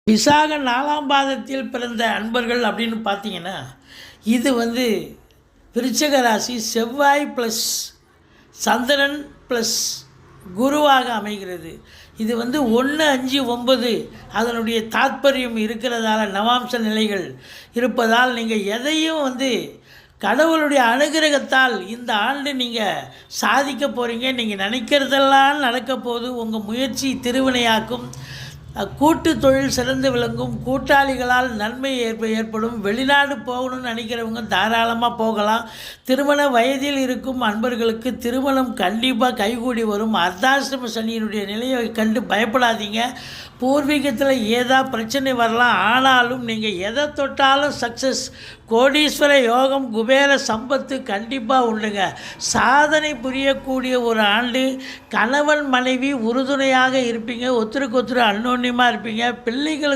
விசாக 4ஆம் பாதத்தில் பிறந்த அன்பர்கள் அப்படின்னு பார்த்தீங்கன்னா, இது விருச்சிக ராசி செவ்வாய் ப்ளஸ் சந்திரன் ப்ளஸ் குருவாக அமைகிறது. இது 1, 5, 9 அதனுடைய தாத்பரியம் இருக்கிறதால நவாம்ச நிலைகள் இருப்பதால் நீங்கள் எதையும் கடவுளுடைய அனுகிரகத்தால் இந்த ஆண்டு நீங்கள் சாதிக்க போகிறீங்க. நீங்கள் நினைக்கிறதெல்லாம் நடக்க போது. உங்கள் முயற்சி திருவினையாக்கும். கூட்டு தொழில் சிறந்து விளங்கும். கூட்டாளிகளால் நன்மை ஏற்படும். வெளிநாடு போகணும்னு நினைக்கிறவங்க தாராளமாக போகலாம். திருமண வயதில் இருக்கும் அன்பர்களுக்கு திருமணம் கண்டிப்பாக கைகூடி வரும். அர்த்தாசிரம சனியினுடைய நிலையை கண்டு பயப்படாதீங்க. பூர்வீகத்தில் ஏதா பிரச்சனை வரலாம், ஆனாலும் நீங்கள் எதை தொட்டாலும் சக்ஸஸ். கோடீஸ்வர யோகம், குபேர சம்பத்து கண்டிப்பாக உண்டுங்க. சாதனை புரியக்கூடிய ஒரு ஆண்டு. கணவன் மனைவி உறுதுணையாக இருப்பீங்க. ஒருத்தருக்கு ஒருத்தர் அன்னோன்யமாக இருப்பீங்க. பிள்ளைகளுக்கு